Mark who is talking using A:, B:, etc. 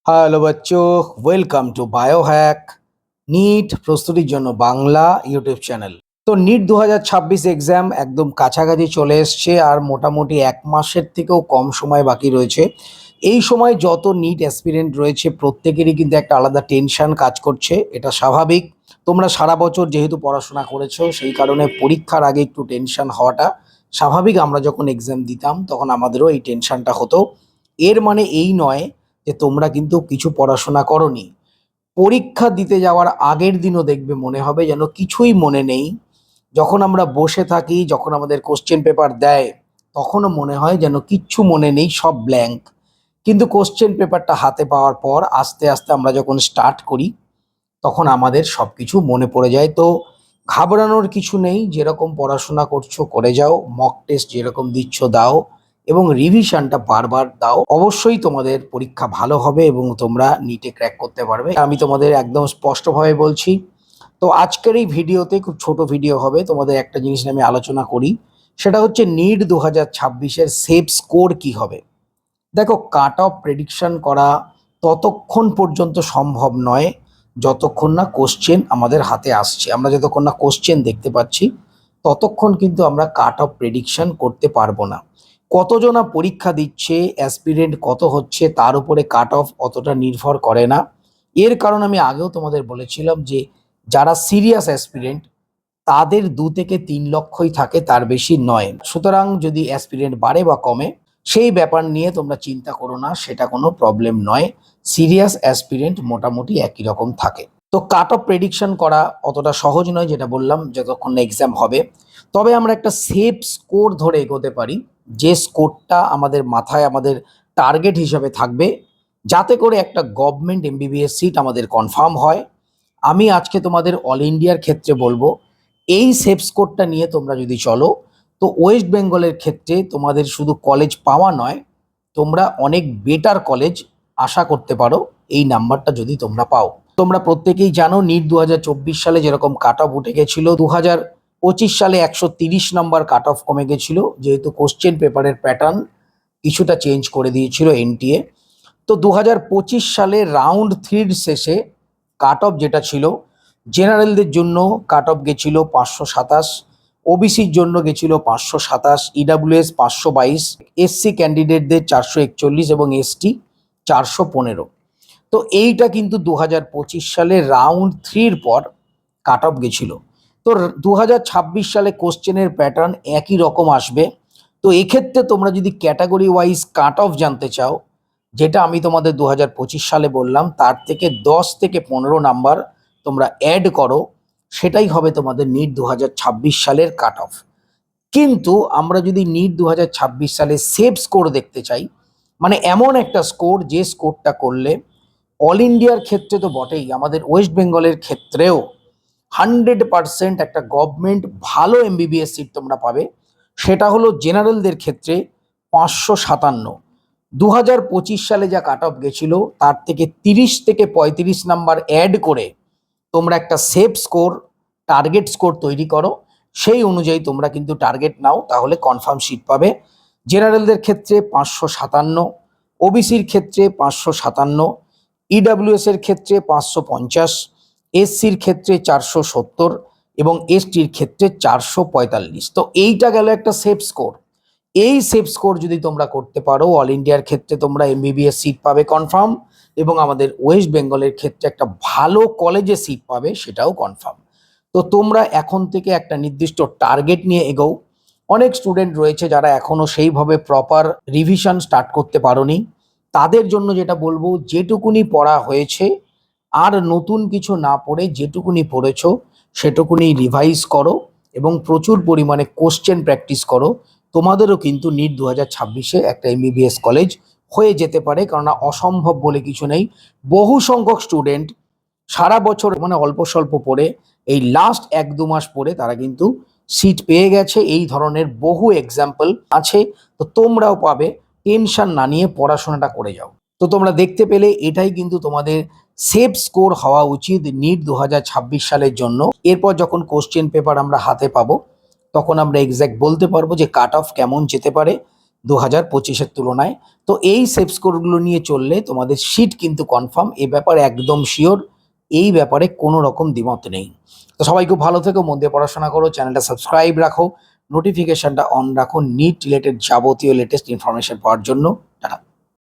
A: Hello বাচ্চো, welcome to Biohack NEET প্রস্তুতির জন্য বাংলা ইউটিউব চ্যানেল। তো নিট 2026 এক্সাম একদম কাছাকাছি চলে এসছে আর মোটামুটি 1 মাসের থেকেও কম সময় বাকি রয়েছে। এই সময় যত নিট অ্যাসপিরেন্ট রয়েছে প্রত্যেকেরই কিন্তু একটা আলাদা টেনশন কাজ করছে, এটা স্বাভাবিক। তোমরা সারা বছর যেহেতু পড়াশোনা করেছো সেই কারণে পরীক্ষার আগে একটু টেনশন হওয়াটা স্বাভাবিক। আমরা যখন এক্সাম দিতাম তখন আমাদেরও এই টেনশনটা হতো। এর মানে এই নয় যে তোমরা কিন্তু কিছু পড়াশোনা করনি। পরীক্ষা দিতে যাওয়ার আগের দিনও দেখবে মনে হবে যেন কিছুই মনে নেই। যখন আমরা বসে থাকি, যখন আমাদের কোশ্চেন পেপার দেয়, তখনও মনে হয় যেন কিচ্ছু মনে নেই, সব ব্ল্যাঙ্ক। কিন্তু কোশ্চেন পেপারটা হাতে পাওয়ার পর আস্তে আস্তে আমরা যখন স্টার্ট করি তখন আমাদের সব কিছু মনে পড়ে যায়। তো ঘাবড়ানোর কিছু নেই, যেরকম পড়াশোনা করছো করে যাও, মক টেস্ট যেরকম দিচ্ছ দাও এবং রিভিশনটা বারবার দাও। অবশ্যই তোমাদের পরীক্ষা ভালো হবে এবং তোমরা নিটে ক্র্যাক করতে পারবে, আমি তোমাদের একদম স্পষ্টভাবে বলছি। তো আজকের এই ভিডিওতে খুব ছোট ভিডিও হবে, তোমাদের একটা জিনিস নিয়ে আমি আলোচনা করি, সেটা হচ্ছে নিট 2026-এর সেফ স্কোর কি হবে। দেখো, কাট অফ প্রেডিকশন করা ততক্ষণ পর্যন্ত সম্ভব নয় যতক্ষণ না কোশ্চেন আমাদের হাতে আসছে। আমরা যতক্ষণ না কোশ্চেন দেখতে পাচ্ছি ততক্ষণ কিন্তু আমরা কাট অফ প্রেডিকশন করতে পারবো না। কতজনা পরীক্ষা দিচ্ছে, অ্যাসপিরেন্ট কত হচ্ছে, তার উপরে কাট অফ অতটা নির্ভর করে না। এর কারণ আমি আগেও তোমাদের বলেছিলাম যে যারা সিরিয়াস অ্যাসপিরেন্ট তাদের 2 থেকে 3 লক্ষই থাকে, তার বেশি নয়। সুতরাং যদি অ্যাসপিরেন্ট বাড়ে বা কমে সেই ব্যাপার নিয়ে তোমরা চিন্তা করো না, সেটা কোনো প্রবলেম নয়। সিরিয়াস অ্যাসপিরেন্ট মোটামুটি একই রকম থাকে। তো কাট অফ প্রেডিকশন করা অতটা সহজ নয়, যেটা বললাম, যতক্ষণ না এক্সাম হবে। তবে আমরা একটা সেফ স্কোর ধরে এগোতে পারি, যে স্কোরটা আমাদের মাথায় আমাদের টার্গেট হিসাবে থাকবে, যাতে করে একটা গভর্নমেন্ট এমবিবিএস সিট আমাদের কনফার্ম হয়। আমি আজকে তোমাদের অল ইন্ডিয়ার ক্ষেত্রে বলবো, এই সেফ স্কোরটা নিয়ে তোমরা যদি চলো তো ওয়েস্ট বেঙ্গলের ক্ষেত্রে তোমাদের শুধু কলেজ পাওয়া নয়, তোমরা অনেক বেটার কলেজ আশা করতে পারো এই নাম্বারটা যদি তোমরা পাও। তোমরা প্রত্যেকেই জানো নিট 2024 সালে যেরকম কাট অফ উঠে গেছিল, 2025 সালে 130 নম্বর কাট অফ কমে গেছিল, যেহেতু কোশ্চেন পেপারের প্যাটার্ন কিছুটা চেঞ্জ করে দিয়েছিল এনটিএ। তো 2025 সালে রাউন্ড 3 শেষে কাট অফ যেটা ছিল, জেনারেলদের জন্য কাট অফ গেছিল 527, ওবিসির জন্য গেছিল 527, ইডাব্লিউএস 522, এসসি ক্যান্ডিডেটদের 441 এবং এসটি 415। তো এইটা কিন্তু 2025 সালে রাউন্ড 3-র পর কাট অফ গেছিল। তো 2026 সালে কোশ্চেনের প্যাটার্ন একই রকম আসবে। তো এক্ষেত্রে তোমরা যদি ক্যাটাগরি ওয়াইজ কাট অফ জানতে চাও, যেটা আমি তোমাদের 2025 সালে বললাম, তার থেকে 10 থেকে 15 নাম্বার তোমরা অ্যাড করো, সেটাই হবে তোমাদের নিট 2026 সালের কাট অফ। কিন্তু আমরা যদি নিট 2026 সালে সেফ স্কোর দেখতে চাই, মানে এমন একটা স্কোর যে স্কোরটা করলে অল ইন্ডিয়ার ক্ষেত্রে তো বটেই, আমাদের ওয়েস্ট বেঙ্গলের ক্ষেত্রেও 100% একটা গভর্নমেন্ট ভালো এমবিবিএস সিট তোমরা পাবে, সেটা হলো জেনারেলদের ক্ষেত্রে 557। 2025 সালে যা কাট অফ গেছিল তার থেকে 30 থেকে 35 নাম্বার অ্যাড করে তোমরা একটা সেফ স্কোর, টার্গেট স্কোর তৈরি করো। সেই অনুযায়ী তোমরা কিন্তু টার্গেট নাও, তাহলে কনফার্ম সিট পাবে। জেনারেলদের ক্ষেত্রে 557, ওবিসির ক্ষেত্রে 557, ইডাব্লিউএস এর ক্ষেত্রে 550, এসসির ক্ষেত্রে 470 এবং এসটির ক্ষেত্রে 445। তো এইটা গেল একটা সেফ স্কোর। এই সেফ স্কোর যদি তোমরা করতে পারো, অল ইন্ডিয়ার ক্ষেত্রে তোমরা এমবিবিএস সিট পাবে কনফার্ম, এবং আমাদের ওয়েস্ট বেঙ্গলের ক্ষেত্রে একটা ভালো কলেজে সিট পাবে, সেটাও কনফার্ম। তো তোমরা এখন থেকে একটা নির্দিষ্ট টার্গেট নিয়ে এগোও। অনেক স্টুডেন্ট রয়েছে যারা এখনো সেইভাবে প্রপার রিভিশন স্টার্ট করতে পারোনি, তাদের জন্য যেটা বলবো, যেটুকুনি পড়া হয়েছে আর নতুন কিছু না পড়ে যেটুকুনি পড়েছো সেটুকুনি রিভাইজ করো এবং প্রচুর পরিমাণে কোশ্চেন প্র্যাকটিস করো। তোমাদেরও কিন্তু নিট 2026-এ একটা এমবিবিএস কলেজ হয়ে যেতে পারে, কেননা অসম্ভব বলে কিছু নেই। বহু সংখ্যক স্টুডেন্ট সারা বছর মানে অল্প স্বল্প পড়ে এই লাস্ট 1-2 মাস পড়ে তারা কিন্তু সিট পেয়ে গেছে, এই ধরনের বহু এক্সাম্পল আছে। তো তোমরাও পাবে, টেনশন না নিয়ে পড়াশোনাটা করে যাও। তো তোমরা দেখতে পেলে এটাই কিন্তু তোমাদের সেফ স্কোর হওয়া উচিত নিট 2026 সালের জন্য। এরপর যখন কোশ্চেন পেপার আমরা হাতে পাবো তখন আমরা এক্স্যাক্ট বলতে পারবো যে কাট অফ কেমন যেতে পারে 2025-এর তুলনায়। তো এই সেফ স্কোরগুলো নিয়ে চললে তোমাদের সিট কিন্তু কনফার্ম, এ ব্যাপারে একদম শিওর, এই ব্যাপারে কোনো রকম দ্বিমত নেই। তো সবাই খুব ভালো থেকো, মন দিয়ে পড়াশোনা করো, চ্যানেলটা সাবস্ক্রাইব রাখো, নোটিফিকেশনটা অন রাখো নিট রিলেটেড যাবতীয় লেটেস্ট ইনফরমেশন পাওয়ার জন্য।